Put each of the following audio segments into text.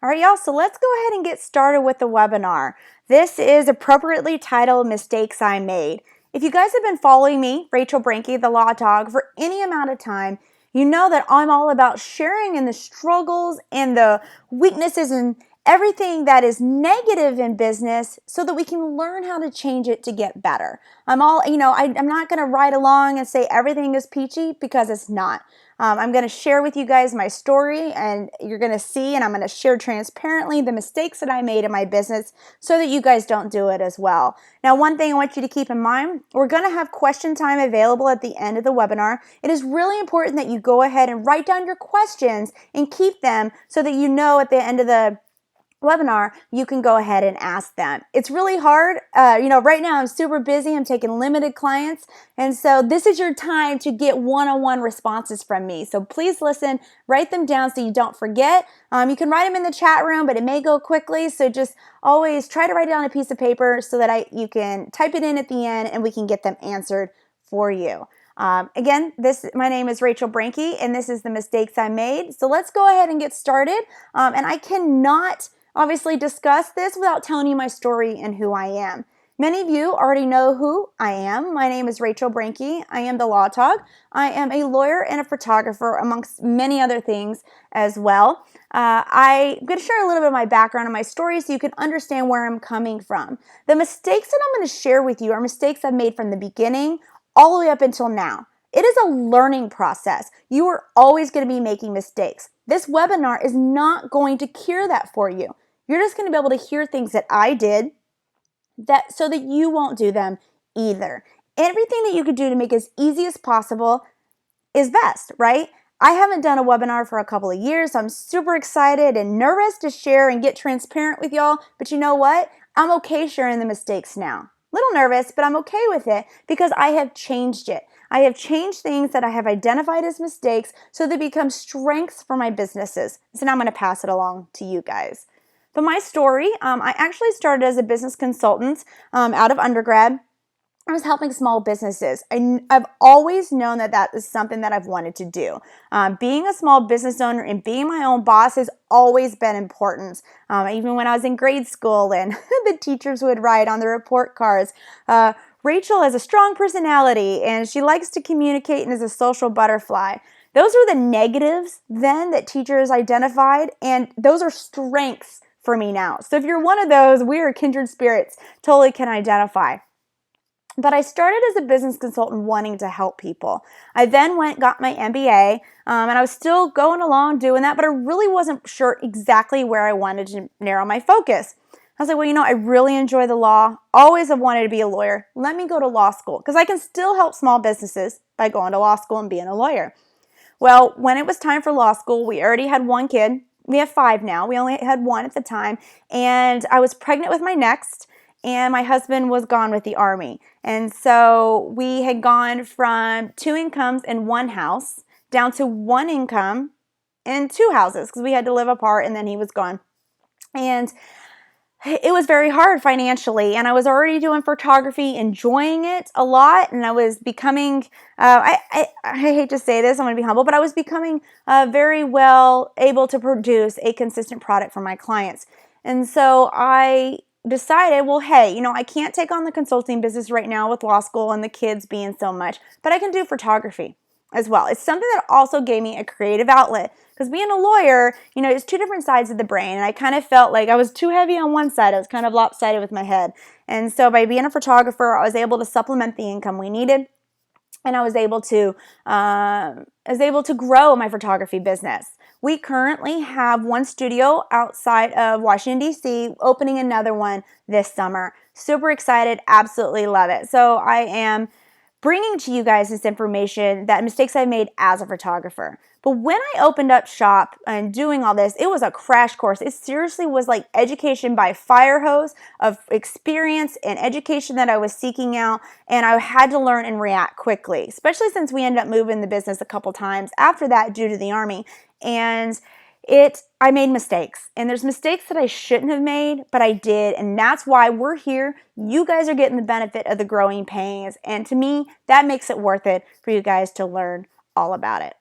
All right, y'all, so let's go ahead and get started with the webinar. This is appropriately titled Mistakes I Made. If you guys have been following me, Rachel Branke, TheLawTog, for any amount of time, you know that I'm all about sharing in the struggles and the weaknesses and everything that is negative in business so that we can learn how to change it to get better. I'm not going to ride along and say everything is peachy because it's not. I'm going to share with you guys my story, and you're going to see, and I'm going to share transparently the mistakes that I made in my business so that you guys don't do it as well. Now, one thing I want you to keep in mind, we're going to have question time available at the end of the webinar. It is really important that you go ahead and write down your questions and keep them so that you know at the end of the webinar, you can go ahead and ask them. It's really hard. Right now I'm super busy. I'm taking limited clients. And so this is your time to get one-on-one responses from me. So please listen, write them down so you don't forget. You can write them in the chat room, but it may go quickly. So just always try to write it on a piece of paper so that you can type it in at the end and we can get them answered for you. Again, my name is Rachel Branke, and this is the mistakes I made. So let's go ahead and get started. And I cannot obviously discuss this without telling you my story and who I am. Many of you already know who I am. My name is Rachel Branke. I am TheLawTog. I am a lawyer and a photographer, amongst many other things as well. I'm going to share a little bit of my background and my story so you can understand where I'm coming from. The mistakes that I'm going to share with you are mistakes I've made from the beginning all the way up until now. It is a learning process. You are always going to be making mistakes. This webinar is not going to cure that for you. You're just going to be able to hear things that I did so that you won't do them either. Everything that you could do to make it as easy as possible is best, right? I haven't done a webinar for a couple of years, so I'm super excited and nervous to share and get transparent with y'all. But you know what? I'm okay sharing the mistakes now. A little nervous, but I'm okay with it because I have changed it. I have changed things that I have identified as mistakes so they become strengths for my businesses. So now I'm going to pass it along to you guys. But my story, I actually started as a business consultant out of undergrad. I was helping small businesses. I've always known that is something that I've wanted to do. Being a small business owner and being my own boss has always been important. Even when I was in grade school and the teachers would write on the report cards, Rachel has a strong personality and she likes to communicate and is a social butterfly. Those were the negatives then that teachers identified, and those are strengths for me now. So if you're one of those, we are kindred spirits, totally can identify. But I started as a business consultant wanting to help people. I then got my MBA, and I was still going along doing that, but I really wasn't sure exactly where I wanted to narrow my focus. I was like, well, I really enjoy the law, always have wanted to be a lawyer. Let me go to law school because I can still help small businesses by going to law school and being a lawyer. Well, when it was time for law school, we already had one kid. We have 5 now. We only had 1 at the time. And I was pregnant with my next, and my husband was gone with the Army. And so we had gone from 2 incomes in 1 house down to 1 income in 2 houses because we had to live apart, and then he was gone. And it was very hard financially, and I was already doing photography, enjoying it a lot, and I was becoming, I hate to say this, I'm going to be humble, but I was becoming very well able to produce a consistent product for my clients. And so I decided, well, hey, I can't take on the consulting business right now with law school and the kids being so much, but I can do photography as well. It's something that also gave me a creative outlet because being a lawyer, it's 2 different sides of the brain, and I kind of felt like I was too heavy on one side. I was kind of lopsided with my head. And so by being a photographer, I was able to supplement the income we needed, and I was able to grow my photography business. We currently have 1 studio outside of Washington, D.C., opening another one this summer. Super excited, absolutely love it. So I am bringing to you guys this information, that mistakes I made as a photographer. But when I opened up shop and doing all this, it was a crash course. It seriously was like education by fire hose of experience and education that I was seeking out, and I had to learn and react quickly, especially since we ended up moving the business a couple times after that due to the Army. And I made mistakes, and there's mistakes that I shouldn't have made, but I did, and that's why we're here. You guys are getting the benefit of the growing pains, and to me, that makes it worth it for you guys to learn all about it.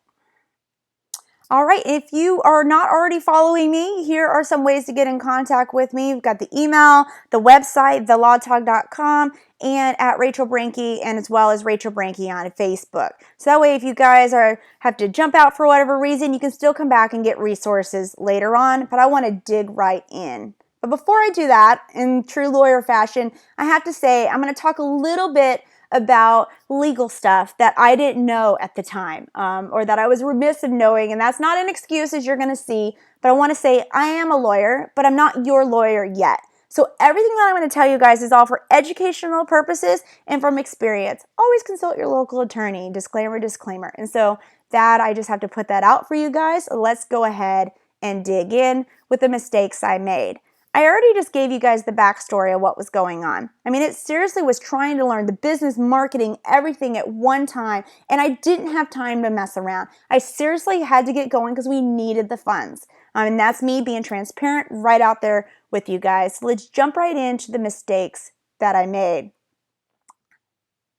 All right, if you are not already following me, here are some ways to get in contact with me. We've got the email, the website, TheLawTog.com, and at Rachel Branke, and as well as Rachel Branke on Facebook. So that way, if you guys have to jump out for whatever reason, you can still come back and get resources later on, but I want to dig right in. But before I do that, in true lawyer fashion, I have to say I'm going to talk a little bit about legal stuff that I didn't know at the time, or that I was remiss in knowing, and that's not an excuse, as you're going to see, but I want to say I am a lawyer, but I'm not your lawyer yet. So everything that I'm going to tell you guys is all for educational purposes and from experience. Always consult your local attorney, disclaimer, disclaimer. And so that, I just have to put that out for you guys. Let's go ahead and dig in with the mistakes I made. I already just gave you guys the backstory of what was going on. I mean, it seriously was trying to learn the business, marketing, everything at one time, and I didn't have time to mess around. I seriously had to get going because we needed the funds. And that's me being transparent right out there with you guys. So let's jump right into the mistakes that I made.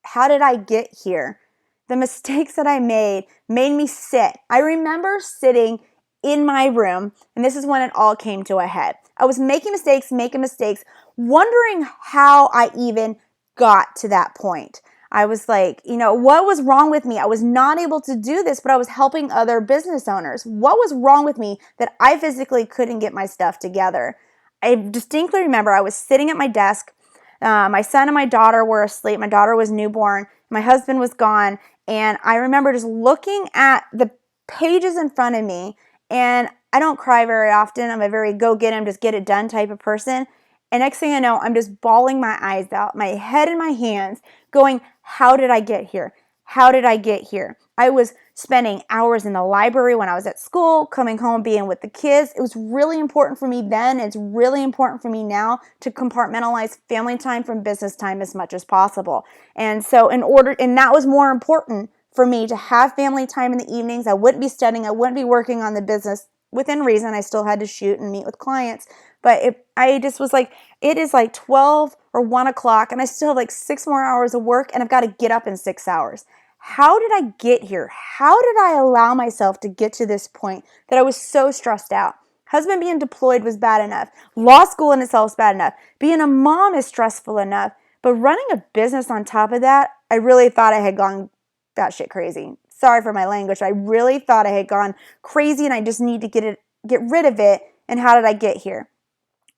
How did I get here? The mistakes that I made me sit. I remember sitting in my room, and this is when it all came to a head. I was making mistakes, wondering how I even got to that point. I was like, what was wrong with me? I was not able to do this, but I was helping other business owners. What was wrong with me that I physically couldn't get my stuff together? I distinctly remember I was sitting at my desk. My son and my daughter were asleep. My daughter was newborn. My husband was gone. And I remember just looking at the pages in front of me, and I don't cry very often. I'm a very go get 'em, just get it done type of person. And next thing I know, I'm just bawling my eyes out, my head in my hands, going, how did I get here? How did I get here? I was spending hours in the library when I was at school, coming home, being with the kids. It was really important for me then. It's really important for me now to compartmentalize family time from business time as much as possible. And so and that was more important for me to have family time in the evenings. I wouldn't be studying. I wouldn't be working on the business within reason. I still had to shoot and meet with clients. But I just was like, it is like 12 or 1 o'clock, and I still have like 6 more hours of work, and I've got to get up in 6 hours. How did I get here? How did I allow myself to get to this point that I was so stressed out? Husband being deployed was bad enough. Law school in itself is bad enough. Being a mom is stressful enough. But running a business on top of that, I really thought I had gone batshit crazy. Sorry for my language. I really thought I had gone crazy, and I just need to get rid of it. And how did I get here?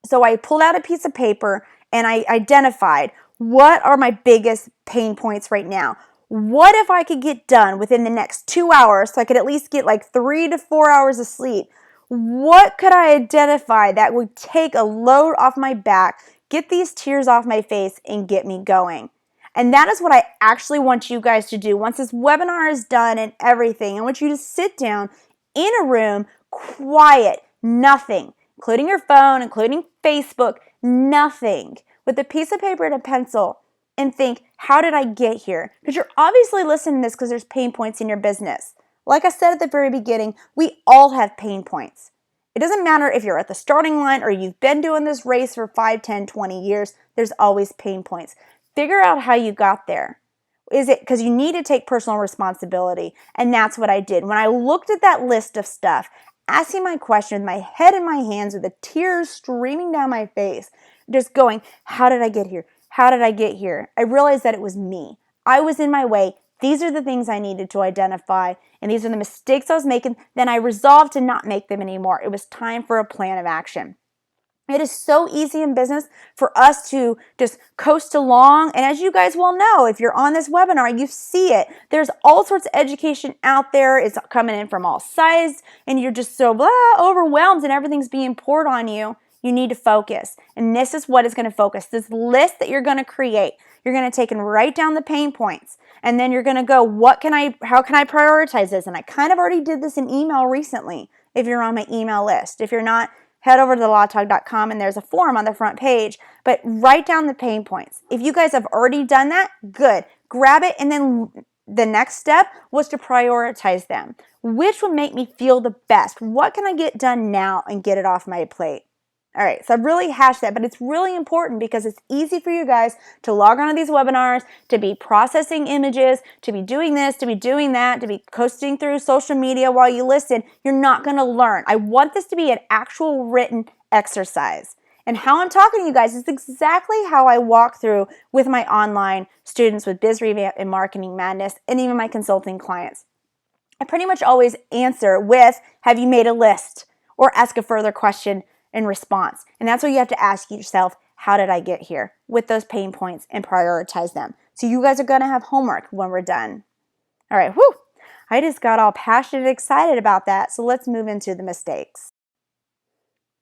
So I pulled out a piece of paper and I identified, what are my biggest pain points right now? What if I could get done within the next 2 hours so I could at least get like 3 to 4 hours of sleep? What could I identify that would take a load off my back, get these tears off my face, and get me going? And that is what I actually want you guys to do. Once this webinar is done and everything, I want you to sit down in a room, quiet, nothing, including your phone, including Facebook, nothing, with a piece of paper and a pencil, and think, how did I get here? Because you're obviously listening to this because there's pain points in your business. Like I said at the very beginning, we all have pain points. It doesn't matter if you're at the starting line or you've been doing this race for 5, 10, 20 years, there's always pain points. Figure out how you got there. Is it because you need to take personal responsibility? And that's what I did. When I looked at that list of stuff, asking my question with my head in my hands, with the tears streaming down my face, just going, how did I get here? How did I get here? I realized that it was me. I was in my way. These are the things I needed to identify, and these are the mistakes I was making. Then I resolved to not make them anymore. It was time for a plan of action. It is so easy in business for us to just coast along. And as you guys well know, if you're on this webinar, you see it. There's all sorts of education out there. It's coming in from all sides, and you're just so overwhelmed and everything's being poured on you. You need to focus. And this is what is going to focus. This list that you're going to create. You're going to take and write down the pain points. And then you're going to go, how can I prioritize this? And I kind of already did this in email recently, if you're on my email list. If you're not, head over to TheLawTog.com, and there's a form on the front page. But write down the pain points. If you guys have already done that, good. Grab it, and then the next step was to prioritize them. Which would make me feel the best? What can I get done now and get it off my plate? All right, so I've really hashed that, but it's really important because it's easy for you guys to log on to these webinars, to be processing images, to be doing this, to be doing that, to be coasting through social media while you listen. You're not going to learn. I want this to be an actual written exercise. And how I'm talking to you guys is exactly how I walk through with my online students with Biz Revamp and Marketing Madness, and even my consulting clients. I pretty much always answer with, have you made a list? Or ask a further question in response. And that's what you have to ask yourself, how did I get here? With those pain points and prioritize them. So you guys are going to have homework when we're done. All right, whew. I just got all passionate and excited about that. So let's move into the mistakes.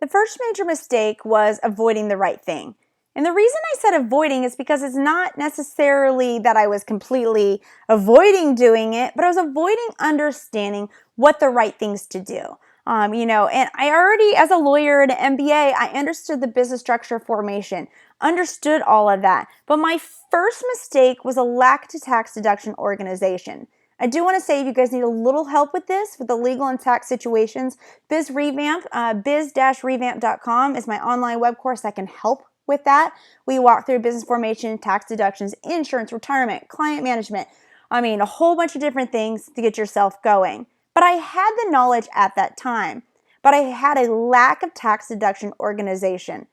The first major mistake was avoiding the right thing. And the reason I said avoiding is because it's not necessarily that I was completely avoiding doing it, but I was avoiding understanding what the right things to do. And I already, as a lawyer and an MBA, I understood the business structure formation, understood all of that. But my first mistake was a lack to tax deduction organization. I do want to say if you guys need a little help with this, with the legal and tax situations, Biz Revamp, biz-revamp.com is my online web course that can help with that. We walk through business formation, tax deductions, insurance, retirement, client management. A whole bunch of different things to get yourself going. But I had the knowledge at that time, but I had a lack of tax deduction organization.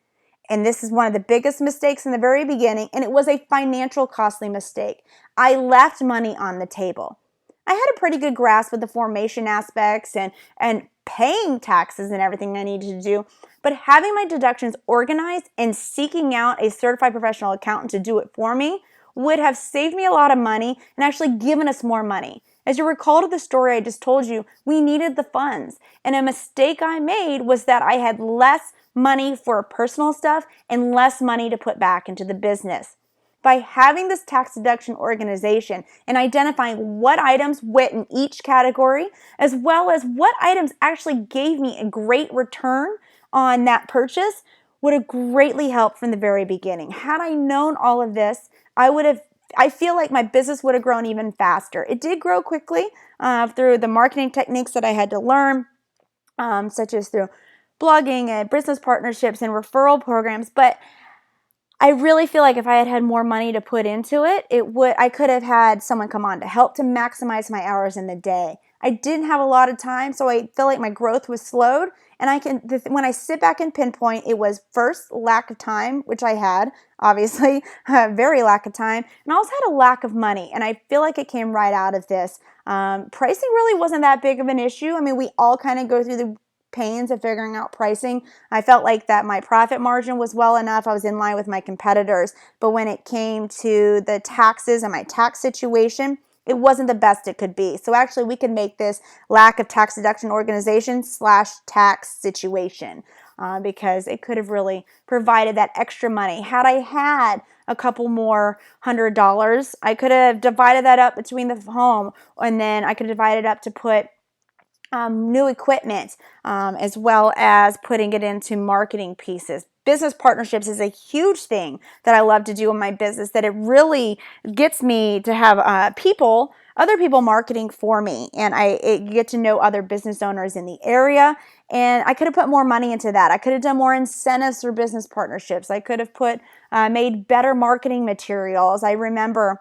And this is one of the biggest mistakes in the very beginning, and it was a financial costly mistake. I left money on the table. I had a pretty good grasp of the formation aspects and paying taxes and everything I needed to do, but having my deductions organized and seeking out a certified professional accountant to do it for me would have saved me a lot of money and actually given us more money. As you recall to the story I just told you, we needed the funds. And a mistake I made was that I had less money for personal stuff and less money to put back into the business. By having this tax deduction organization and identifying what items went in each category, as well as what items actually gave me a great return on that purchase, would have greatly helped from the very beginning. Had I known all of this, I feel like my business would have grown even faster. It did grow quickly through the marketing techniques that I had to learn, such as through blogging and business partnerships and referral programs. But I really feel like if I had had more money to put into it, I could have had someone come on to help to maximize my hours in the day. I didn't have a lot of time, so I feel like my growth was slowed. And when I sit back and pinpoint, it was first lack of time, which I had, obviously, very lack of time, and I also had a lack of money. And I feel like it came right out of this. Pricing really wasn't that big of an issue. We all kind of go through the pains of figuring out pricing. I felt like that my profit margin was well enough. I was in line with my competitors. But when it came to the taxes and my tax situation, it wasn't the best it could be. So actually we could make this lack of tax deduction organization / tax situation because it could have really provided that extra money. Had I had a couple more $100, I could have divided that up between the home, and then I could divide it up to put new equipment, as well as putting it into marketing pieces. Business partnerships is a huge thing that I love to do in my business, that it really gets me to have other people marketing for me, and I get to know other business owners in the area, and I could have put more money into that. I could have done more incentives for business partnerships. I could have made better marketing materials. I remember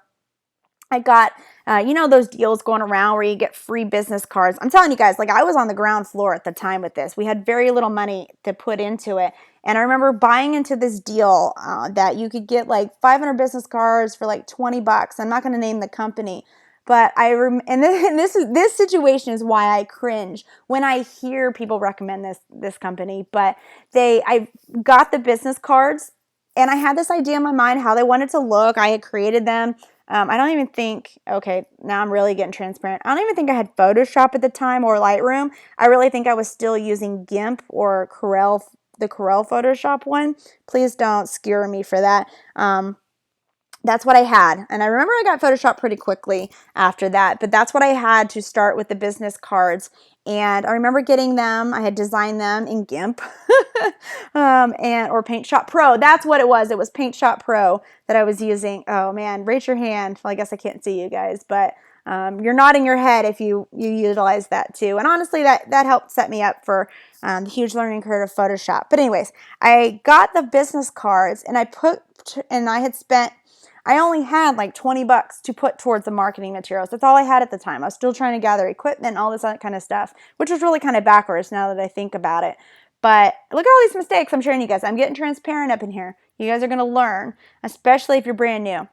I got, those deals going around where you get free business cards. I'm telling you guys, I was on the ground floor at the time with this. We had very little money to put into it. And I remember buying into this deal that you could get 500 business cards for $20. I'm not going to name the company. But this situation is why I cringe when I hear people recommend this company. But I got the business cards, and I had this idea in my mind how they wanted to look. I had created them. I don't even think, okay, now I'm really getting transparent. I don't even think I had Photoshop at the time or Lightroom. I really think I was still using GIMP or the Corel Photoshop one. Please don't skewer me for that. That's what I had. And I remember I got Photoshop pretty quickly after that, but that's what I had to start with the business cards. And I remember getting them. I had designed them in GIMP or Paint Shop Pro. That's what it was. It was Paint Shop Pro that I was using. Oh man, raise your hand. Well, I guess I can't see you guys, but you're nodding your head if you utilize that too. And honestly, that helped set me up for the huge learning curve of Photoshop. But anyways, I got the business cards and I only had like $20 to put towards the marketing materials. That's all I had at the time. I was still trying to gather equipment and all this other kind of stuff, which was really kind of backwards now that I think about it. But look at all these mistakes I'm sharing you guys. I'm getting transparent up in here. You guys are going to learn, especially if you're brand new.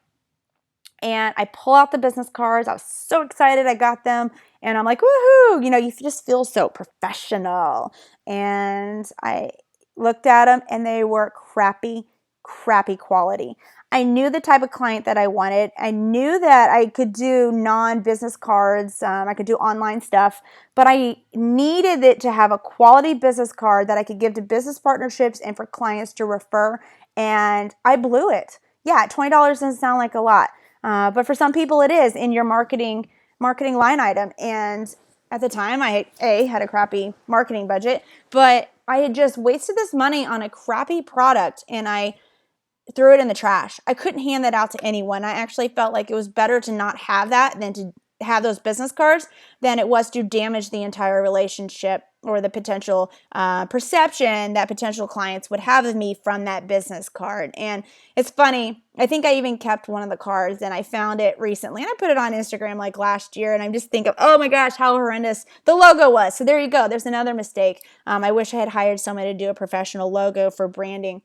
And I pull out the business cards. I was so excited I got them. And I'm like, woohoo! You know, you just feel so professional. And I looked at them and they were crappy quality. I knew the type of client that I wanted. I knew that I could do non-business cards. I could do online stuff, but I needed it to have a quality business card that I could give to business partnerships and for clients to refer. And I blew it. Yeah, $20 doesn't sound like a lot. But for some people it is in your marketing line item. And at the time I had a crappy marketing budget, but I had just wasted this money on a crappy product and I threw it in the trash. I couldn't hand that out to anyone. I actually felt like it was better to not have that than to have those business cards than it was to damage the entire relationship or the potential perception that potential clients would have of me from that business card. And it's funny, I think I even kept one of the cards and I found it recently and I put it on Instagram like last year and I'm just thinking, oh my gosh, how horrendous the logo was. So there you go. There's another mistake. I wish I had hired someone to do a professional logo for branding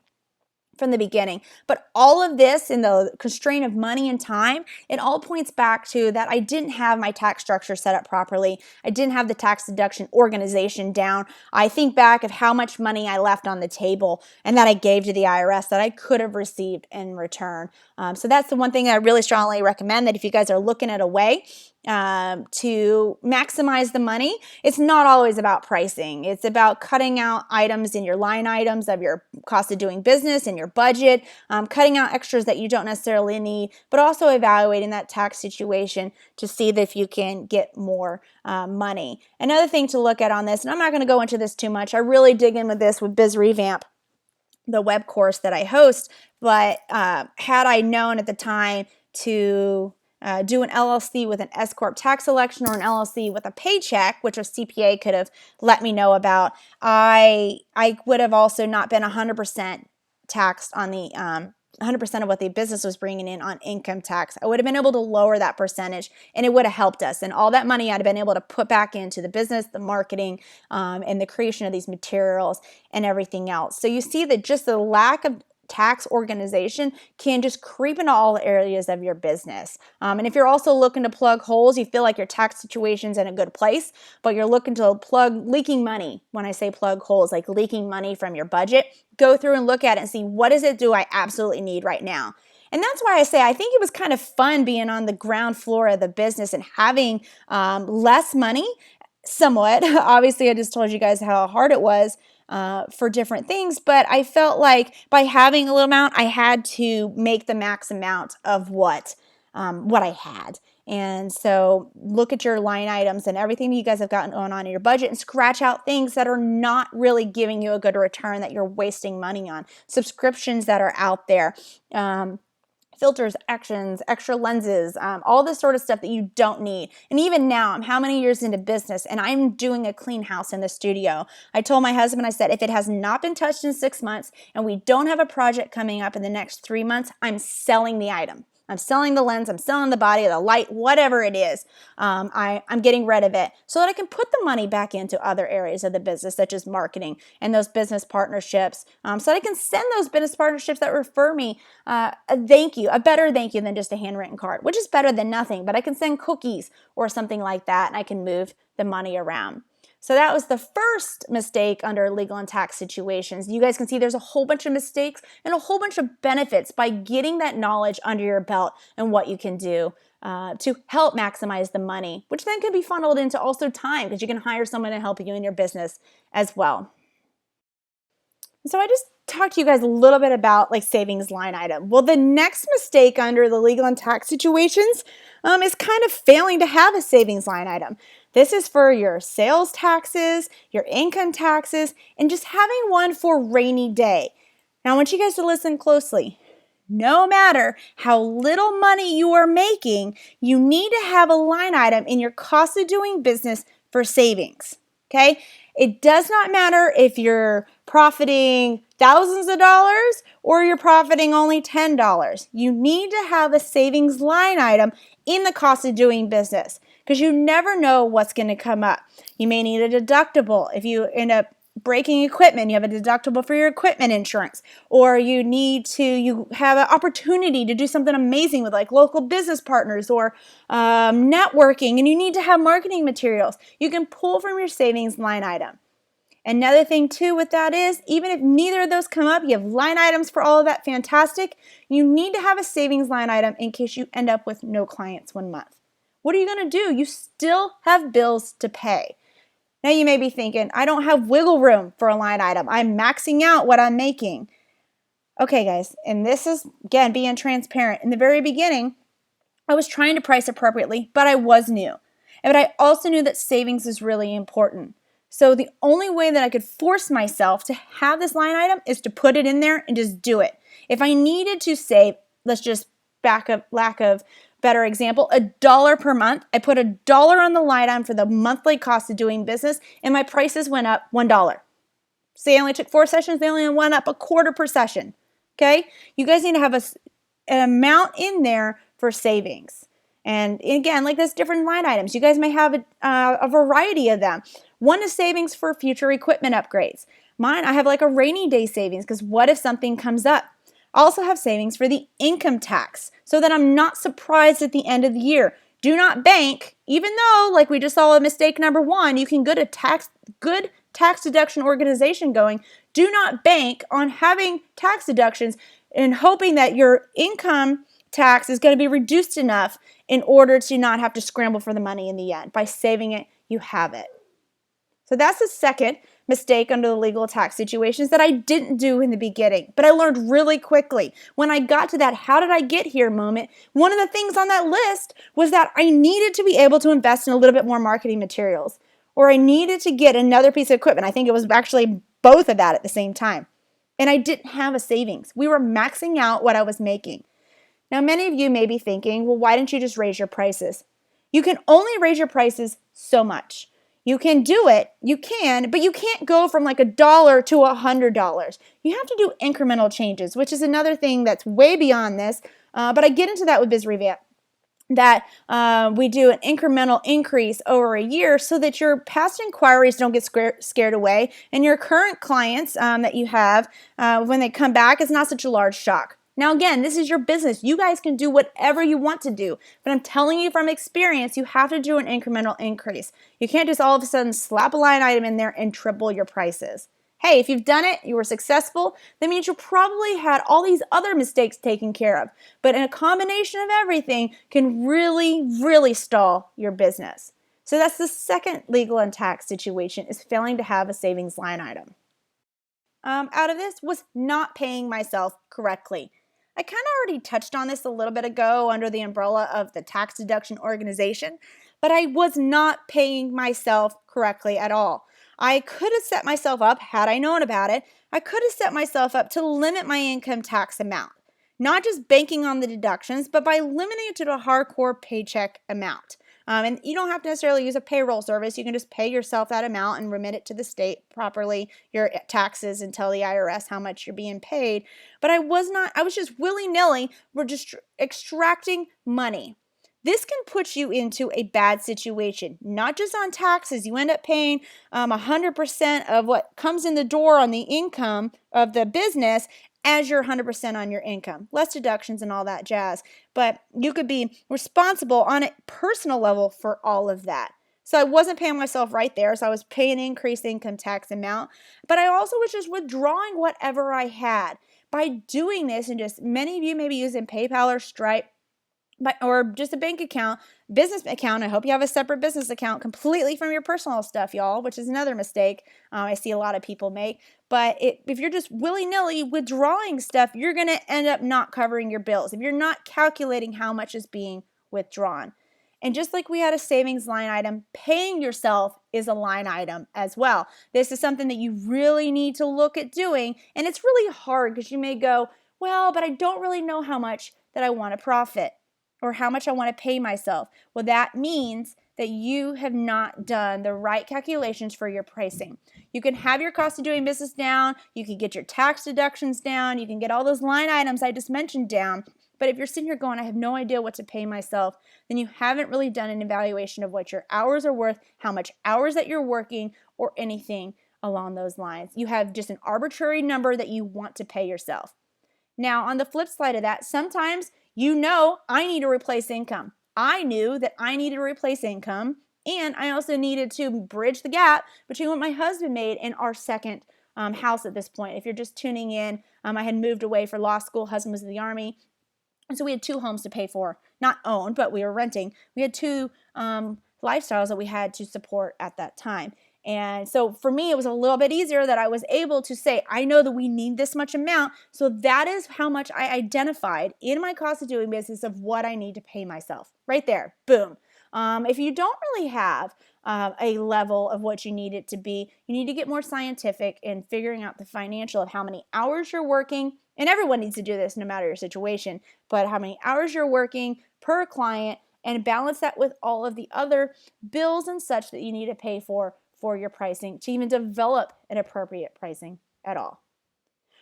from the beginning. But all of this in the constraint of money and time, it all points back to that I didn't have my tax structure set up properly. I didn't have the tax deduction organization down. I think back of how much money I left on the table and that I gave to the IRS that I could have received in return. So that's the one thing that I really strongly recommend, that if you guys are looking at a way to maximize the money, it's not always about pricing. It's about cutting out items in your line items of your cost of doing business and your budget, cutting out extras that you don't necessarily need, but also evaluating that tax situation to see if you can get more money. Another thing to look at on this, and I'm not going to go into this too much, I really dig in with this with Biz Revamp, the web course that I host, but had I known at the time to do an LLC with an S-Corp tax election or an LLC with a paycheck, which a CPA could have let me know about, I would have also not been 100% taxed on the 100% of what the business was bringing in on income tax. I would have been able to lower that percentage and it would have helped us. And all that money I'd have been able to put back into the business, the marketing, and the creation of these materials and everything else. So you see that just the lack of tax organization can just creep into all areas of your business. And if you're also looking to plug holes, you feel like your tax situation's in a good place, but you're looking to plug leaking money. When I say plug holes, like leaking money from your budget, go through and look at it and see, what does it do I absolutely need right now? And that's why I say I think it was kind of fun being on the ground floor of the business and having less money, somewhat. Obviously, I just told you guys how hard it was for different things, but I felt like by having a little amount, I had to make the max amount of what I had. And so look at your line items and everything you guys have got going on in your budget and scratch out things that are not really giving you a good return that you're wasting money on. Subscriptions that are out there. Filters, actions, extra lenses, all this sort of stuff that you don't need. And even now, I'm how many years into business and I'm doing a clean house in the studio. I told my husband, I said, if it has not been touched in 6 months and we don't have a project coming up in the next 3 months, I'm selling the item. I'm selling the lens, I'm selling the body, the light, whatever it is. I'm getting rid of it so that I can put the money back into other areas of the business, such as marketing and those business partnerships, so that I can send those business partnerships that refer me a thank you, a better thank you than just a handwritten card, which is better than nothing, but I can send cookies or something like that, and I can move the money around. So that was the first mistake under legal and tax situations. You guys can see there's a whole bunch of mistakes and a whole bunch of benefits by getting that knowledge under your belt and what you can do to help maximize the money, which then can be funneled into also time because you can hire someone to help you in your business as well. So I just talked to you guys a little bit about like savings line item. Well, the next mistake under the legal and tax situations is kind of failing to have a savings line item. This is for your sales taxes, your income taxes, and just having one for rainy day. Now, I want you guys to listen closely. No matter how little money you are making, you need to have a line item in your cost of doing business for savings. Okay? It does not matter if you're profiting thousands of dollars or you're profiting only $10. You need to have a savings line item in the cost of doing business because you never know what's going to come up. You may need a deductible. If you end up breaking equipment, you have a deductible for your equipment insurance, or you have an opportunity to do something amazing with like local business partners or networking, and you need to have marketing materials. You can pull from your savings line item. Another thing too with that is, even if neither of those come up, you have line items for all of that, fantastic. You need to have a savings line item in case you end up with no clients one month. What are you going to do? You still have bills to pay. Now you may be thinking, I don't have wiggle room for a line item. I'm maxing out what I'm making. Okay, guys, and this is, again, being transparent. In the very beginning, I was trying to price appropriately, but I was new. But I also knew that savings is really important. So the only way that I could force myself to have this line item is to put it in there and just do it. If I needed to save, let's just back up, lack of better example, $1 per month. I put $1 on the line item for the monthly cost of doing business, and my prices went up $1. Say I only took 4 sessions, they only went up a quarter per session. Okay? You guys need to have an amount in there for savings. And again, like there's different line items. You guys may have a variety of them. One is savings for future equipment upgrades. Mine, I have like a rainy day savings because what if something comes up? I also have savings for the income tax so that I'm not surprised at the end of the year. Do not bank, even though, like we just saw with mistake number 1, you can get a good tax deduction organization going. Do not bank on having tax deductions and hoping that your income tax is going to be reduced enough in order to not have to scramble for the money in the end. By saving it, you have it. So that's the second mistake under the legal tax situations that I didn't do in the beginning, but I learned really quickly. When I got to that how did I get here moment, one of the things on that list was that I needed to be able to invest in a little bit more marketing materials, or I needed to get another piece of equipment. I think it was actually both of that at the same time. And I didn't have a savings. We were maxing out what I was making. Now, many of you may be thinking, well, why didn't you just raise your prices? You can only raise your prices so much. You can do it, you can, but you can't go from like $1 to $100. You have to do incremental changes, which is another thing that's way beyond this, but I get into that with Biz Revamp. That we do an incremental increase over a year so that your past inquiries don't get scared away, and your current clients that you have, when they come back, it's not such a large shock. Now again, this is your business. You guys can do whatever you want to do, but I'm telling you from experience, you have to do an incremental increase. You can't just all of a sudden slap a line item in there and triple your prices. Hey, if you've done it, you were successful, that means you probably had all these other mistakes taken care of. But in a combination of everything can really, really stall your business. So that's the second legal and tax situation, is failing to have a savings line item. Out of this was not paying myself correctly. I kind of already touched on this a little bit ago under the umbrella of the tax deduction organization, but I was not paying myself correctly at all. I could have set myself up, had I known about it, I could have set myself up to limit my income tax amount. Not just banking on the deductions, but by limiting it to a hardcore paycheck amount. And you don't have to necessarily use a payroll service. You can just pay yourself that amount and remit it to the state properly, your taxes, and tell the IRS how much you're being paid. But I was just willy-nilly, we're just extracting money. This can put you into a bad situation, not just on taxes. You end up paying 100% of what comes in the door on the income of the business as your 100% on your income, less deductions and all that jazz. But you could be responsible on a personal level for all of that. So I wasn't paying myself right there, so I was paying an increased income tax amount, but I also was just withdrawing whatever I had. By doing this, and just many of you may be using PayPal or Stripe, or just a bank account, business account. I hope you have a separate business account completely from your personal stuff, y'all, which is another mistake I see a lot of people make. But if you're just willy-nilly withdrawing stuff, you're going to end up not covering your bills if you're not calculating how much is being withdrawn. And just like we had a savings line item, paying yourself is a line item as well. This is something that you really need to look at doing. And it's really hard because you may go, well, but I don't really know how much that I want to profit, or how much I want to pay myself. Well, that means that you have not done the right calculations for your pricing. You can have your cost of doing business down, you can get your tax deductions down, you can get all those line items I just mentioned down. But if you're sitting here going, I have no idea what to pay myself, then you haven't really done an evaluation of what your hours are worth, how much hours that you're working, or anything along those lines. You have just an arbitrary number that you want to pay yourself. Now, on the flip side of that, sometimes I need to replace income. I knew that I needed to replace income, and I also needed to bridge the gap between what my husband made and our second house at this point. If you're just tuning in, I had moved away for law school. Husband was in the Army. And so we had 2 homes to pay for, not owned, but we were renting. We had 2 lifestyles that we had to support at that time. And so for me, it was a little bit easier that I was able to say, I know that we need this much amount. So that is how much I identified in my cost of doing business of what I need to pay myself. Right there, boom. If you don't really have a level of what you need it to be, you need to get more scientific in figuring out the financial of how many hours you're working. And everyone needs to do this no matter your situation, but how many hours you're working per client, and balance that with all of the other bills and such that you need to pay for your pricing to even develop an appropriate pricing at all.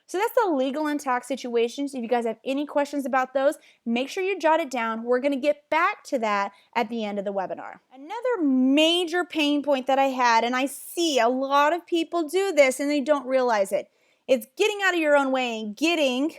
So that's the legal and tax situations. If you guys have any questions about those, make sure you jot it down. We're going to get back to that at the end of the webinar. Another major pain point that I had, and I see a lot of people do this and they don't realize it, it's getting out of your own way and getting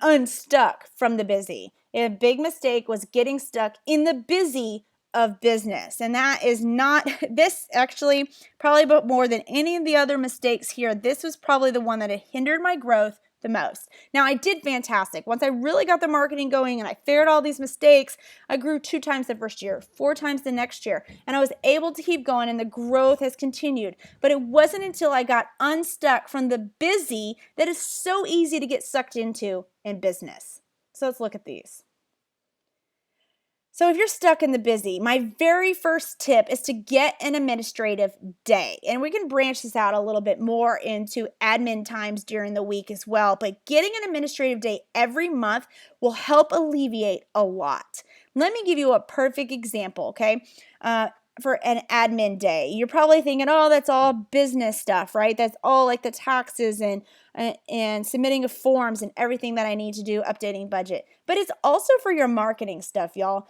unstuck from the busy. A big mistake was getting stuck in the busy of business. And that is not, this actually, probably but more than any of the other mistakes here, this was probably the one that had hindered my growth the most. Now, I did fantastic. Once I really got the marketing going and I figured all these mistakes, I grew 2 times the first year, 4 times the next year, and I was able to keep going, and the growth has continued. But it wasn't until I got unstuck from the busy that is so easy to get sucked into in business. So let's look at these. So if you're stuck in the busy, my very first tip is to get an administrative day. And we can branch this out a little bit more into admin times during the week as well. But getting an administrative day every month will help alleviate a lot. Let me give you a perfect example, okay? For an admin day, you're probably thinking, oh, that's all business stuff, right? That's all like the taxes and submitting of forms and everything that I need to do, updating budget. But it's also for your marketing stuff, y'all.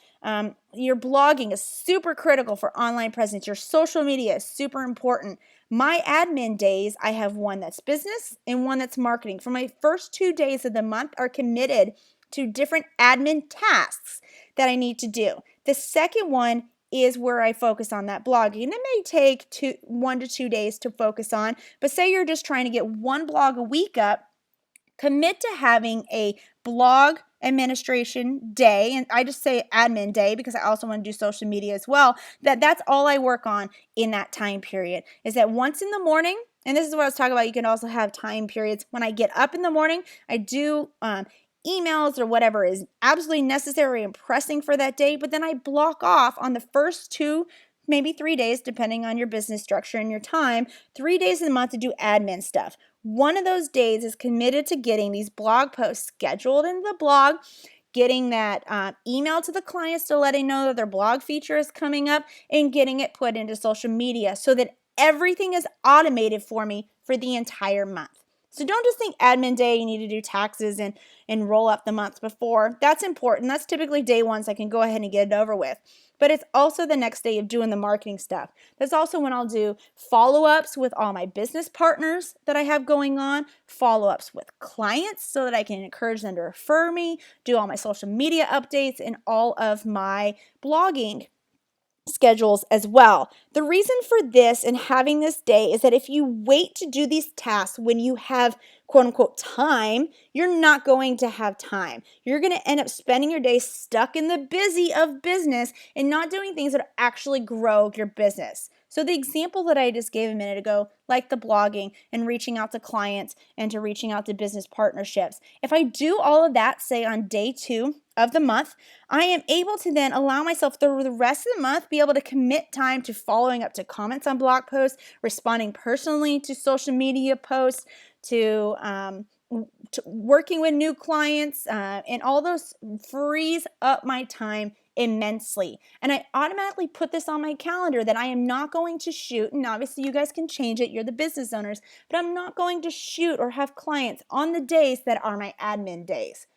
Your blogging is super critical for online presence. Your social media is super important. My admin days, I have one that's business and one that's marketing. For my first 2 days of the month are committed to different admin tasks that I need to do. The second one is where I focus on that blogging. And it may take 1 to 2 days to focus on, but say you're just trying to get 1 blog a week up, commit to having a blog administration day, and I just say admin day because I also want to do social media as well, that's all I work on in that time period, is that once in the morning, and this is what I was talking about, you can also have time periods. When I get up in the morning, I do emails or whatever is absolutely necessary and pressing for that day, but then I block off on the first 2, maybe 3 days, depending on your business structure and your time, 3 days in the month to do admin stuff. One of those days is committed to getting these blog posts scheduled into the blog, getting that email to the clients to let them know that their blog feature is coming up, and getting it put into social media so that everything is automated for me for the entire month. So don't just think admin day, you need to do taxes and roll up the month before. That's important. That's typically day 1, so I can go ahead and get it over with. But it's also the next day of doing the marketing stuff. That's also when I'll do follow-ups with all my business partners that I have going on, follow-ups with clients so that I can encourage them to refer me, do all my social media updates, and all of my blogging schedules as well. The reason for this and having this day is that if you wait to do these tasks when you have quote unquote time, you're not going to have time. You're going to end up spending your day stuck in the busy of business and not doing things that actually grow your business. So the example that I just gave a minute ago, like the blogging and reaching out to clients and to reaching out to business partnerships, if I do all of that, say on day 2 of the month, I am able to then allow myself through the rest of the month be able to commit time to following up to comments on blog posts, responding personally to social media posts, to working with new clients, and all those frees up my time immensely. And I automatically put this on my calendar that I am not going to shoot, and obviously you guys can change it, you're the business owners, but I'm not going to shoot or have clients on the days that are my admin days.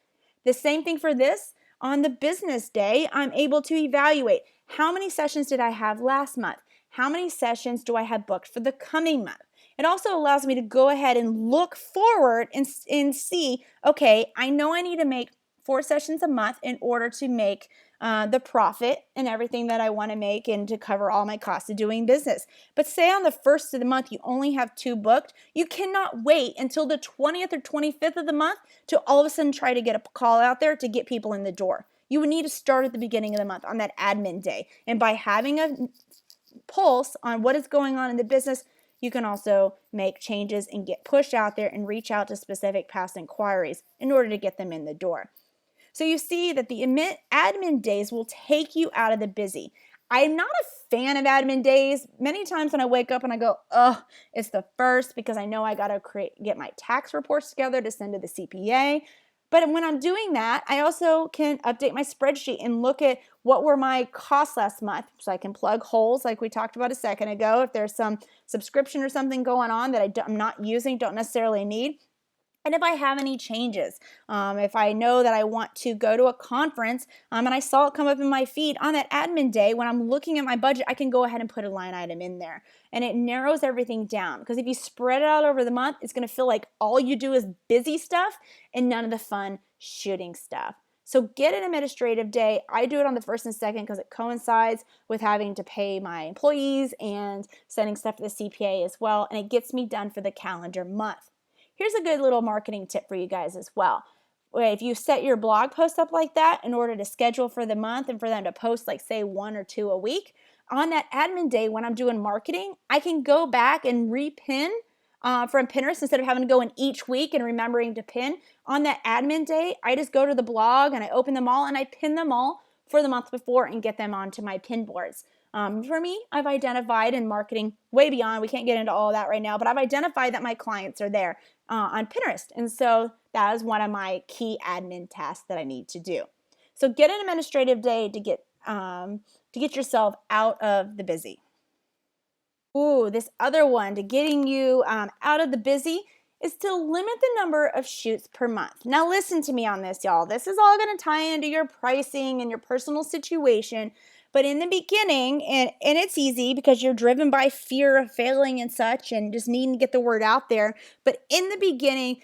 The same thing for this. On the business day, I'm able to evaluate how many sessions did I have last month? How many sessions do I have booked for the coming month? It also allows me to go ahead and look forward and see, okay, I know I need to make 4 sessions a month in order to make the profit and everything that I want to make and to cover all my costs of doing business. But say on the first of the month you only have 2 booked, you cannot wait until the 20th or 25th of the month to all of a sudden try to get a call out there to get people in the door. You would need to start at the beginning of the month on that admin day. And by having a pulse on what is going on in the business, you can also make changes and get pushed out there and reach out to specific past inquiries in order to get them in the door. So you see that the admin days will take you out of the busy. I'm not a fan of admin days. Many times when I wake up and I go, oh, it's the first, because I know I got to get my tax reports together to send to the CPA. But when I'm doing that, I also can update my spreadsheet and look at what were my costs last month, so I can plug holes like we talked about a second ago. If there's some subscription or something going on that I'm not using, don't necessarily need. And if I have any changes, if I know that I want to go to a conference and I saw it come up in my feed on that admin day, when I'm looking at my budget, I can go ahead and put a line item in there. And it narrows everything down, because if you spread it out over the month, it's going to feel like all you do is busy stuff and none of the fun shooting stuff. So get an administrative day. I do it on the 1st and 2nd because it coincides with having to pay my employees and sending stuff to the CPA as well. And it gets me done for the calendar month. Here's a good little marketing tip for you guys as well. If you set your blog post up like that in order to schedule for the month and for them to post, like, say, 1 or 2 a week, on that admin day when I'm doing marketing, I can go back and repin from Pinterest instead of having to go in each week and remembering to pin. On that admin day, I just go to the blog and I open them all and I pin them all for the month before and get them onto my pin boards. For me, I've identified in marketing way beyond, we can't get into all of that right now, but I've identified that my clients are there on Pinterest. And so that is one of my key admin tasks that I need to do. So get an administrative day to get yourself out of the busy. Ooh, this other one to getting you out of the busy is to limit the number of shoots per month. Now listen to me on this, y'all. This is all going to tie into your pricing and your personal situation. But in the beginning, and it's easy because you're driven by fear of failing and such and just needing to get the word out there. But in the beginning,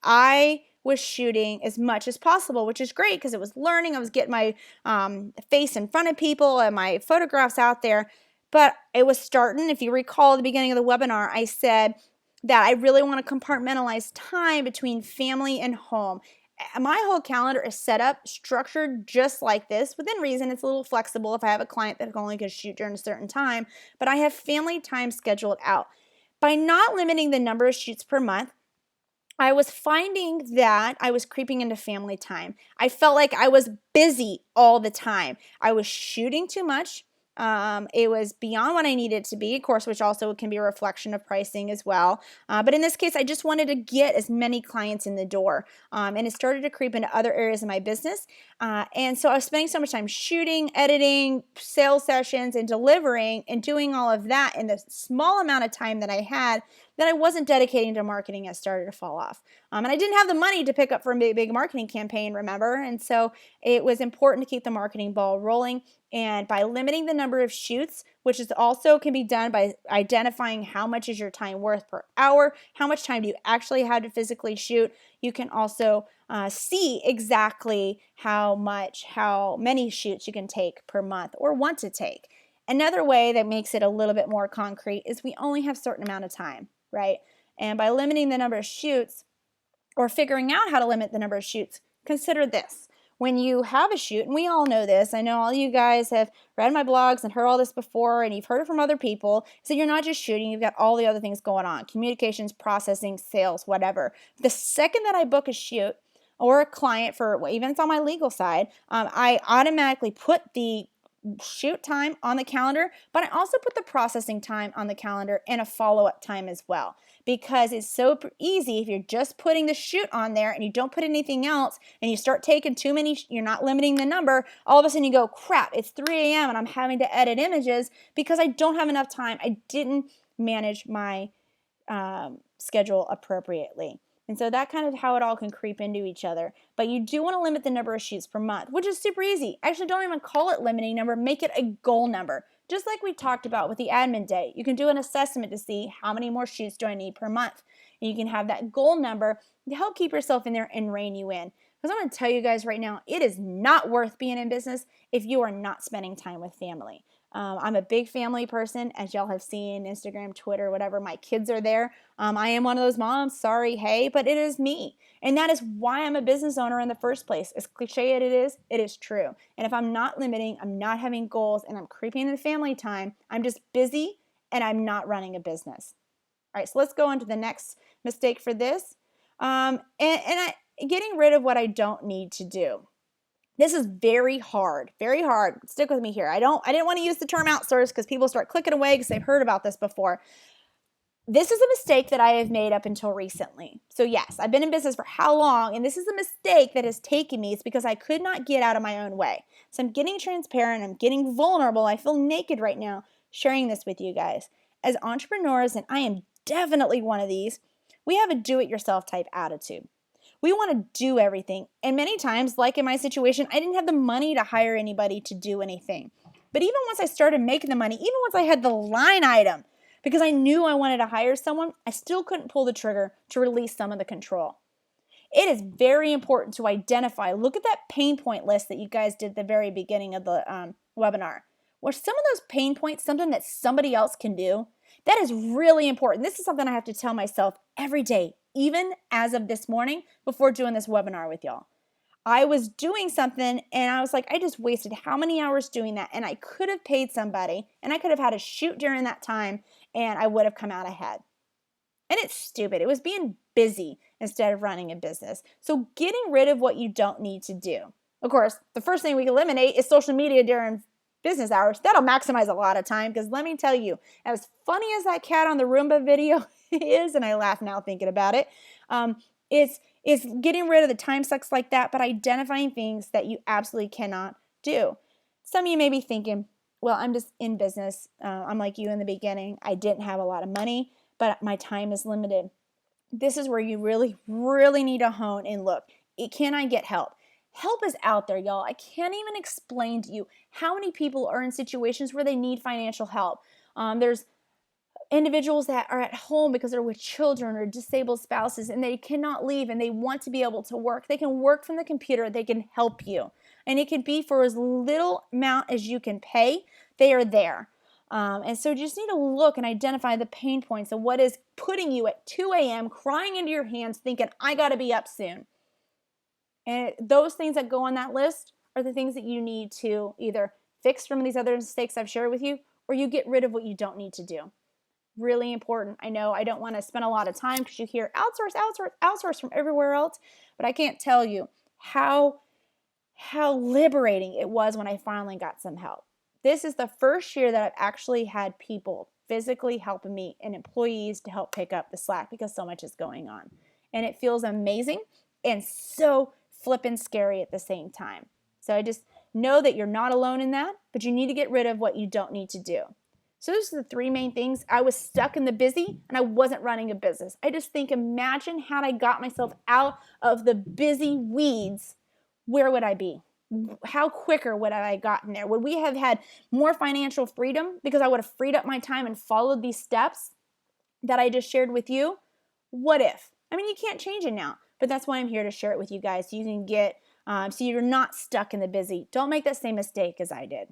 I was shooting as much as possible, which is great because it was learning. I was getting my face in front of people and my photographs out there. But it was starting, if you recall at the beginning of the webinar, I said that I really want to compartmentalize time between family and home. My whole calendar is set up, structured just like this. Within reason, it's a little flexible if I have a client that only can shoot during a certain time, but I have family time scheduled out. By not limiting the number of shoots per month, I was finding that I was creeping into family time. I felt like I was busy all the time. I was shooting too much. It was beyond what I needed to be, of course, which also can be a reflection of pricing as well. But in this case, I just wanted to get as many clients in the door. And it started to creep into other areas of my business. And so I was spending so much time shooting, editing, sales sessions, and delivering and doing all of that in the small amount of time that I had that I wasn't dedicating to marketing. It started to fall off. And I didn't have the money to pick up for a big marketing campaign, remember? And so it was important to keep the marketing ball rolling. And by limiting the number of shoots, which is also can be done by identifying how much is your time worth per hour, how much time do you actually have to physically shoot, you can also see exactly how many shoots you can take per month or want to take. Another way that makes it a little bit more concrete is we only have a certain amount of time, right? And by limiting the number of shoots or figuring out how to limit the number of shoots, consider this. When you have a shoot, and we all know this, I know all you guys have read my blogs and heard all this before, and you've heard it from other people, so you're not just shooting, you've got all the other things going on, communications, processing, sales, whatever. The second that I book a shoot or a client for, even if it's on my legal side, I automatically put the shoot time on the calendar, but I also put the processing time on the calendar and a follow-up time as well, because it's so easy if you're just putting the shoot on there and you don't put anything else and you start taking too many, you're not limiting the number, all of a sudden you go, crap, it's 3 a.m. and I'm having to edit images because I don't have enough time. I didn't manage my schedule appropriately. And so that kind of how it all can creep into each other. But you do want to limit the number of shoots per month, which is super easy. Actually, don't even call it limiting number. Make it a goal number. Just like we talked about with the admin day. You can do an assessment to see how many more shoots do I need per month. And you can have that goal number to help keep yourself in there and rein you in. Because I'm going to tell you guys right now, it is not worth being in business if you are not spending time with family. I'm a big family person, as y'all have seen, Instagram, Twitter, whatever. My kids are there. I am one of those moms, sorry, hey, but it is me. And that is why I'm a business owner in the first place. As cliche as it is true. And if I'm not limiting, I'm not having goals, and I'm creeping into family time, I'm just busy and I'm not running a business. All right, so let's go on to the next mistake for this. Getting rid of what I don't need to do. This is very hard, very hard. Stick with me here. I didn't want to use the term outsource because people start clicking away because they've heard about this before. This is a mistake that I have made up until recently. So yes, I've been in business for how long? And this is a mistake that has taken me. It's because I could not get out of my own way. So I'm getting transparent. I'm getting vulnerable. I feel naked right now sharing this with you guys. As entrepreneurs, and I am definitely one of these, we have a do-it-yourself type attitude. We want to do everything. And many times, like in my situation, I didn't have the money to hire anybody to do anything. But even once I started making the money, even once I had the line item, because I knew I wanted to hire someone, I still couldn't pull the trigger to release some of the control. It is very important to identify. Look at that pain point list that you guys did at the very beginning of the webinar. Were some of those pain points something that somebody else can do? That is really important. This is something I have to tell myself every day, even as of this morning before doing this webinar with y'all. I was doing something and I was like, I just wasted how many hours doing that? And I could have paid somebody and I could have had a shoot during that time and I would have come out ahead. And it's stupid. It was being busy instead of running a business. So getting rid of what you don't need to do. Of course, the first thing we eliminate is social media during business hours. That'll maximize a lot of time because let me tell you, as funny as that cat on the Roomba video is, and I laugh now thinking about it, it's getting rid of the time sucks like that, but identifying things that you absolutely cannot do. Some of you may be thinking, well, I'm just in business. I'm like you in the beginning. I didn't have a lot of money, but my time is limited. This is where you really, really need to hone and look. Can I get help? Help is out there, y'all. I can't even explain to you how many people are in situations where they need financial help. There's individuals that are at home because they're with children or disabled spouses and they cannot leave and they want to be able to work. They can work from the computer. They can help you. And it can be for as little amount as you can pay. They are there. And so you just need to look and identify the pain points of what is putting you at 2 a.m. crying into your hands thinking, I got to be up soon. And those things that go on that list are the things that you need to either fix from these other mistakes I've shared with you, or you get rid of what you don't need to do. Really important. I know I don't want to spend a lot of time because you hear outsource, outsource, outsource from everywhere else, but I can't tell you how liberating it was when I finally got some help. This is the first year that I've actually had people physically helping me and employees to help pick up the slack because so much is going on. And it feels amazing and so flippin' scary at the same time. So I just know that you're not alone in that, but you need to get rid of what you don't need to do. So those are the three main things. I was stuck in the busy and I wasn't running a business. I just think, imagine had I got myself out of the busy weeds, where would I be? How quicker would I have gotten there? Would we have had more financial freedom because I would have freed up my time and followed these steps that I just shared with you? What if? I mean, you can't change it now, but that's why I'm here to share it with you guys so you can get, so you're not stuck in the busy. Don't make that same mistake as I did.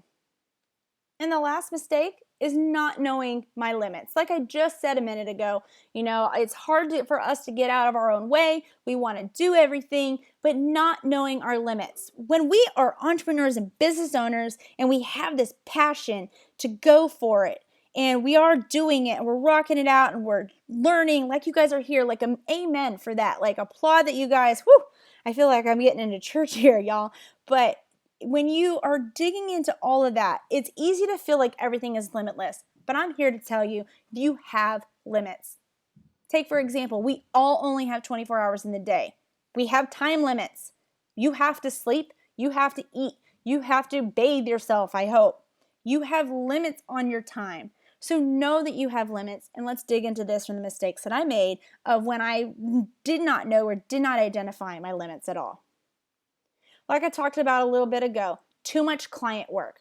And the last mistake is not knowing my limits. Like I just said a minute ago, it's hard for us to get out of our own way. We want to do everything, but not knowing our limits. When we are entrepreneurs and business owners and we have this passion to go for it, and we are doing it and we're rocking it out and we're learning, like you guys are here, like amen for that. Like applaud that you guys, whoo, I feel like I'm getting into church here, y'all. But when you are digging into all of that, it's easy to feel like everything is limitless. But I'm here to tell you, you have limits. Take, for example, we all only have 24 hours in the day. We have time limits. You have to sleep. You have to eat. You have to bathe yourself, I hope. You have limits on your time. So know that you have limits, and let's dig into this from the mistakes that I made of when I did not know or did not identify my limits at all. Like I talked about a little bit ago, too much client work.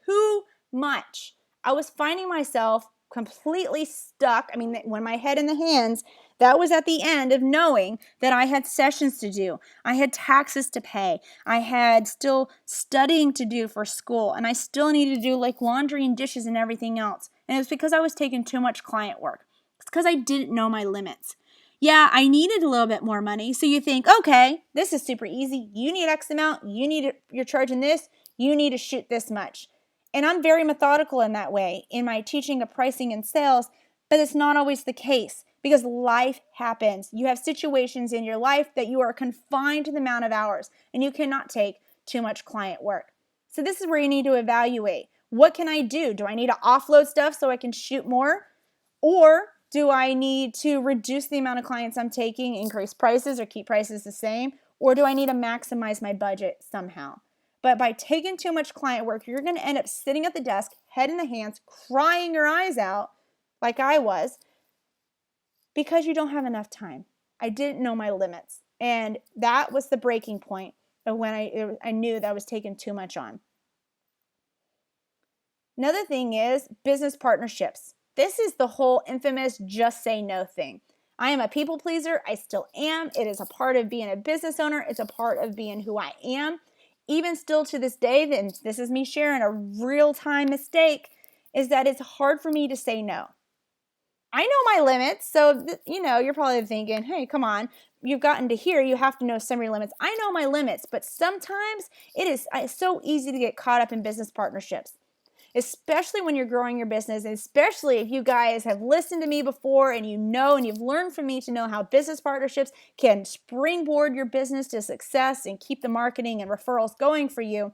Too much. I was finding myself completely stuck. I mean, when my head in the hands, that was at the end of knowing that I had sessions to do. I had taxes to pay. I had still studying to do for school, and I still needed to do like laundry and dishes and everything else. And it was because I was taking too much client work. It's because I didn't know my limits. Yeah, I needed a little bit more money. So you think, okay, this is super easy. You need X amount. You're charging this. You need to shoot this much. And I'm very methodical in that way in my teaching of pricing and sales, but it's not always the case because life happens. You have situations in your life that you are confined to the amount of hours and you cannot take too much client work. So this is where you need to evaluate. What can I do? Do I need to offload stuff so I can shoot more? Or do I need to reduce the amount of clients I'm taking, increase prices, or keep prices the same? Or do I need to maximize my budget somehow? But by taking too much client work, you're going to end up sitting at the desk, head in the hands, crying your eyes out like I was because you don't have enough time. I didn't know my limits. And that was the breaking point of when I knew that I was taking too much on. Another thing is business partnerships. This is the whole infamous just say no thing. I am a people pleaser. I still am. It is a part of being a business owner. It's a part of being who I am. Even still to this day, and this is me sharing a real-time mistake, is that it's hard for me to say no. I know my limits, so you're probably thinking, hey, come on, you've gotten to here, you have to know some of your limits. I know my limits, but sometimes it's so easy to get caught up in business partnerships, especially when you're growing your business, and especially if you guys have listened to me before and you know and you've learned from me to know how business partnerships can springboard your business to success and keep the marketing and referrals going for you.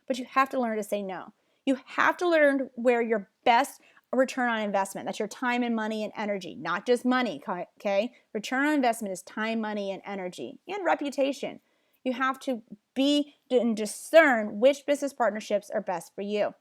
But you have to learn to say no. You have to learn where your best return on investment, that's your time and money and energy, not just money, okay? Return on investment is time, money, and energy, and reputation. You have to be and discern which business partnerships are best for you.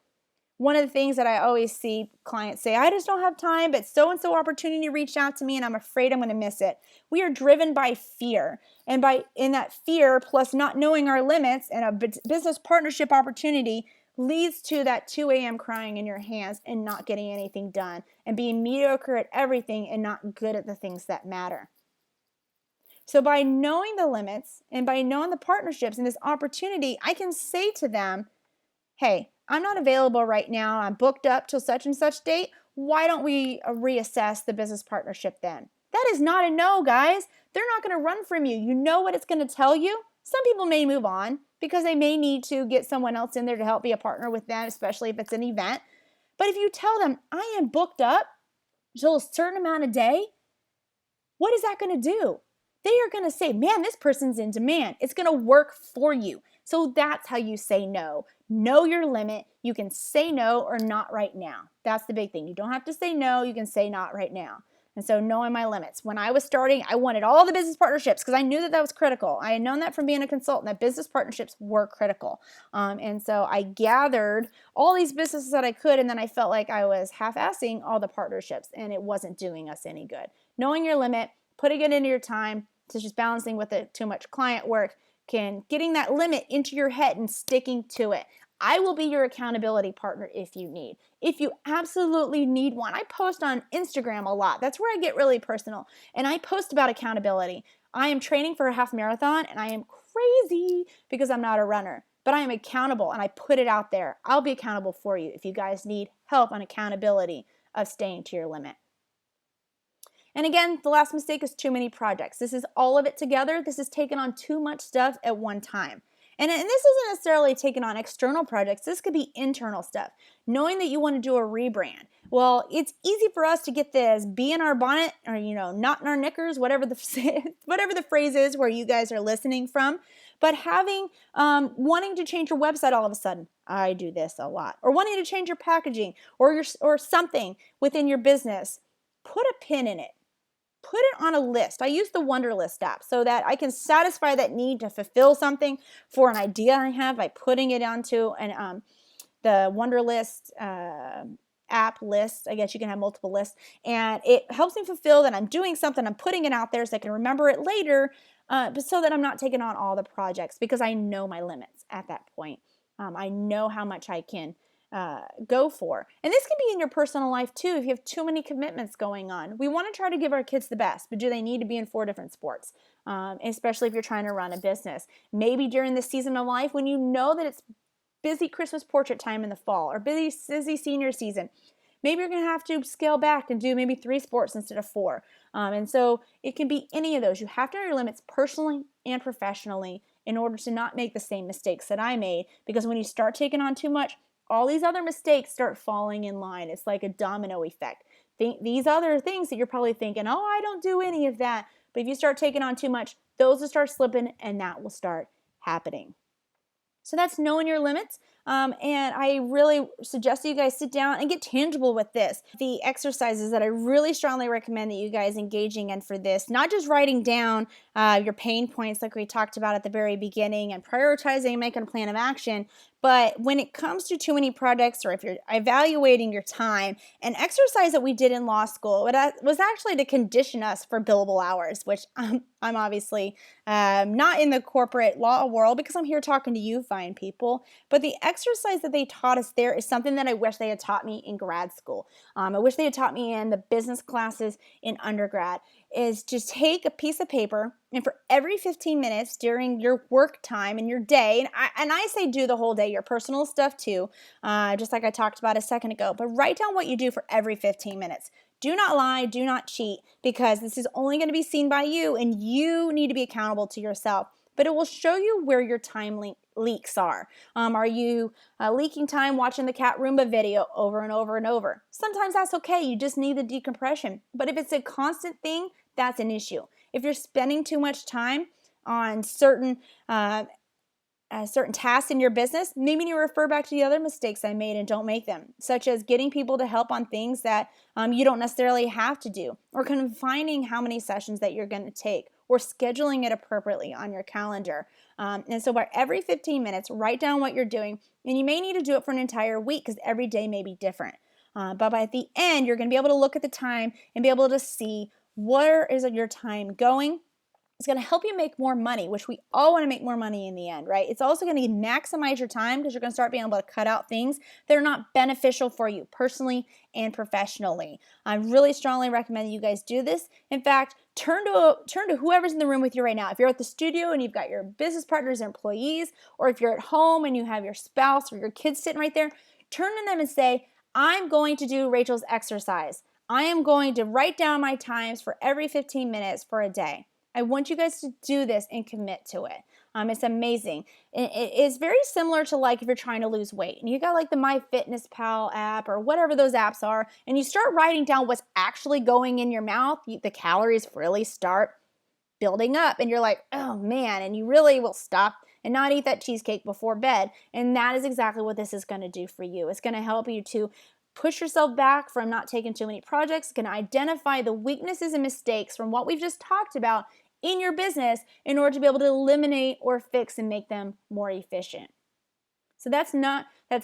One of the things that I always see clients say, I just don't have time, but so-and-so opportunity reached out to me and I'm afraid I'm going to miss it. We are driven by fear. And in that fear, plus not knowing our limits and a business partnership opportunity leads to that 2 a.m. crying in your hands and not getting anything done and being mediocre at everything and not good at the things that matter. So by knowing the limits and by knowing the partnerships and this opportunity, I can say to them, hey, I'm not available right now. I'm booked up till such and such date. Why don't we reassess the business partnership then? That is not a no, guys. They're not going to run from you. You know what it's going to tell you? Some people may move on because they may need to get someone else in there to help be a partner with them, especially if it's an event. But if you tell them, I am booked up till a certain amount of day, what is that going to do? They are going to say, man, this person's in demand. It's going to work for you. So that's how you say no. Know your limit. You can say no or not right now. That's the big thing. You don't have to say no. You can say not right now. And so knowing my limits. When I was starting, I wanted all the business partnerships because I knew that was critical. I had known that from being a consultant, that business partnerships were critical. And so I gathered all these businesses that I could, and then I felt like I was half-assing all the partnerships, and it wasn't doing us any good. Knowing your limit, putting it into your time, to just balancing with it too much client work, getting that limit into your head and sticking to it. I will be your accountability partner if you need. If you absolutely need one. I post on Instagram a lot. That's where I get really personal. And I post about accountability. I am training for a half marathon and I am crazy because I'm not a runner. But I am accountable and I put it out there. I'll be accountable for you if you guys need help on accountability of staying to your limit. And again, the last mistake is too many projects. This is all of it together. This is taking on too much stuff at one time. And this isn't necessarily taking on external projects. This could be internal stuff. Knowing that you want to do a rebrand. Well, it's easy for us to get this bee in our bonnet or, knot in our knickers, whatever the phrase is where you guys are listening from. But having, wanting to change your website all of a sudden. I do this a lot. Or wanting to change your packaging or something within your business. Put a pin in it. Put it on a list. I use the Wunderlist app so that I can satisfy that need to fulfill something for an idea I have by putting it onto the Wunderlist app list. I guess you can have multiple lists. And it helps me fulfill that I'm doing something. I'm putting it out there so I can remember it later, but so that I'm not taking on all the projects because I know my limits at that point. I know how much I can go for. And this can be in your personal life too if you have too many commitments going on. We want to try to give our kids the best, but do they need to be in 4 different sports? Especially if you're trying to run a business. Maybe during the season of life when you know that it's busy Christmas portrait time in the fall or busy senior season. Maybe you're going to have to scale back and do maybe 3 sports instead of 4. And so it can be any of those. You have to know your limits personally and professionally in order to not make the same mistakes that I made. Because when you start taking on too much, all these other mistakes start falling in line. It's like a domino effect. These other things that you're probably thinking, oh, I don't do any of that. But if you start taking on too much, those will start slipping and that will start happening. So that's knowing your limits. And I really suggest that you guys sit down and get tangible with this. The exercises that I really strongly recommend that you guys engaging in for this, not just writing down your pain points like we talked about at the very beginning and prioritizing and making a plan of action, but when it comes to too many projects or if you're evaluating your time, an exercise that we did in law school was actually to condition us for billable hours, which I'm obviously not in the corporate law world because I'm here talking to you fine people. But the exercise that they taught us there is something that I wish they had taught me in grad school. I wish they had taught me in the business classes in undergrad, is just take a piece of paper and for every 15 minutes during your work time in your day, and I say do the whole day, your personal stuff too, just like I talked about a second ago, but write down what you do for every 15 minutes. Do not lie, do not cheat, because this is only going to be seen by you and you need to be accountable to yourself. But it will show you where your time leaks are. Are you leaking time watching the cat Roomba video over and over and over? Sometimes that's okay. You just need the decompression. But if it's a constant thing, that's an issue. If you're spending too much time on certain tasks in your business, maybe you refer back to the other mistakes I made and don't make them, such as getting people to help on things that you don't necessarily have to do, or confining how many sessions that you're going to take, or scheduling it appropriately on your calendar. And so by every 15 minutes, write down what you're doing, and you may need to do it for an entire week because every day may be different. But by the end, you're going to be able to look at the time and be able to see where is your time going. It's going to help you make more money, which we all want to make more money in the end, right? It's also going to maximize your time because you're going to start being able to cut out things that are not beneficial for you personally and professionally. I really strongly recommend that you guys do this. In fact, turn to whoever's in the room with you right now. If you're at the studio and you've got your business partners or employees, or if you're at home and you have your spouse or your kids sitting right there, turn to them and say, I'm going to do Rachel's exercise. I am going to write down my times for every 15 minutes for a day. I want you guys to do this and commit to it. It's amazing. It's very similar to like if you're trying to lose weight and you got like the MyFitnessPal app or whatever those apps are, and you start writing down what's actually going in your mouth, the calories really start building up and you're like, oh man, and you really will stop and not eat that cheesecake before bed. And that is exactly what this is going to do for you. It's going to help you to push yourself back from not taking too many projects. It's going to identify the weaknesses and mistakes from what we've just talked about in your business in order to be able to eliminate or fix and make them more efficient. So that's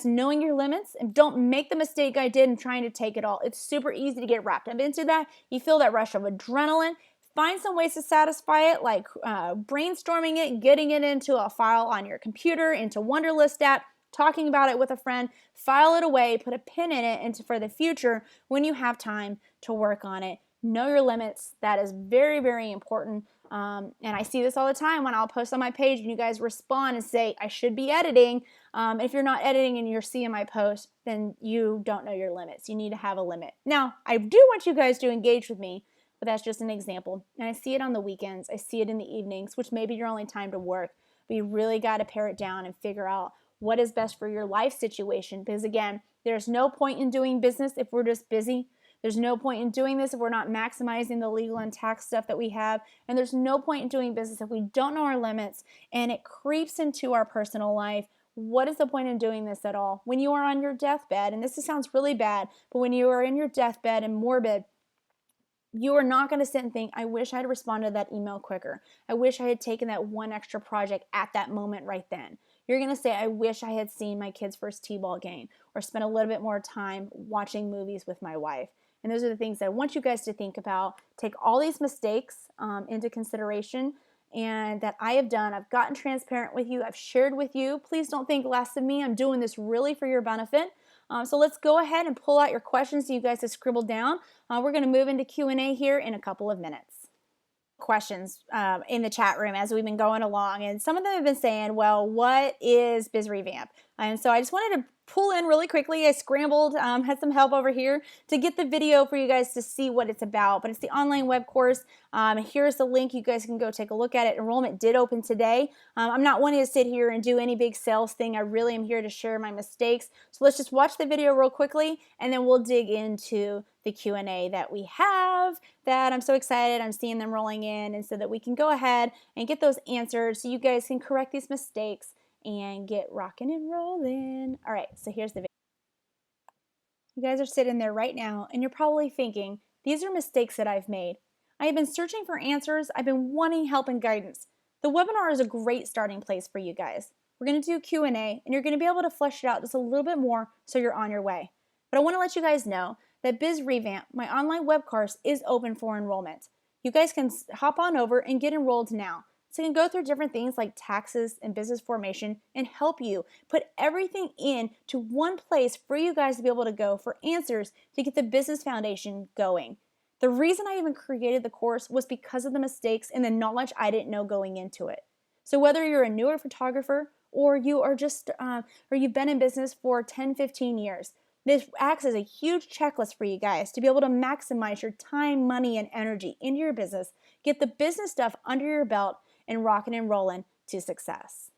knowing your limits, and don't make the mistake I did in trying to take it all. It's super easy to get wrapped up into that. You feel that rush of adrenaline. Find some ways to satisfy it, like brainstorming it, getting it into a file on your computer, into Wunderlist app, talking about it with a friend, file it away, put a pin in it for the future when you have time to work on it. Know your limits. That is very, very important. And I see this all the time when I'll post on my page and you guys respond and say, I should be editing. If you're not editing and you're seeing my post, then you don't know your limits. You need to have a limit. Now, I do want you guys to engage with me, but that's just an example. And I see it on the weekends. I see it in the evenings, which may be your only time to work. but you really got to pare it down and figure out what is best for your life situation. Because again, there's no point in doing business if we're just busy. There's no point in doing this if we're not maximizing the legal and tax stuff that we have. And there's no point in doing business if we don't know our limits and it creeps into our personal life. What is the point in doing this at all? When you are on your deathbed, and this sounds really bad, but when you are in your deathbed and morbid, you are not going to sit and think, I wish I had responded to that email quicker. I wish I had taken that one extra project at that moment right then. You're going to say, I wish I had seen my kid's first t-ball game or spent a little bit more time watching movies with my wife. And those are the things that I want you guys to think about. Take all these mistakes into consideration and that I have done. I've gotten transparent with you. I've shared with you. Please don't think less of me. I'm doing this really for your benefit. So let's go ahead and pull out your questions that you guys have scribbled down. We're going to move into Q&A here in a couple of minutes. Questions in the chat room as we've been going along, and some of them have been saying, well, what is Biz Revamp? And so I just wanted to pull in really quickly. I scrambled, had some help over here to get the video for you guys to see what it's about, but it's the online web course. Here's the link. You guys can go take a look at it. Enrollment did open today. I'm not wanting to sit here and do any big sales thing. I really am here to share my mistakes. So let's just watch the video real quickly, and then we'll dig into the Q&A that we have that I'm so excited. I'm seeing them rolling in, and so that we can go ahead and get those answered so you guys can correct these mistakes and get rocking and rolling. All right, so here's the video. You guys are sitting there right now and you're probably thinking, these are mistakes that I've made. I have been searching for answers. I've been wanting help and guidance. The webinar is a great starting place for you guys. We're going to do Q&A and you're going to be able to flesh it out just a little bit more so you're on your way. But I want to let you guys know that Biz Revamp, my online web course, is open for enrollment. You guys can hop on over and get enrolled now. So it can go through different things like taxes and business formation and help you put everything in to one place for you guys to be able to go for answers to get the business foundation going. The reason I even created the course was because of the mistakes and the knowledge I didn't know going into it. So whether you're a newer photographer or you are just, or you've been in business for 10, 15 years, this acts as a huge checklist for you guys to be able to maximize your time, money, and energy into your business, get the business stuff under your belt, and rocking and rolling to success.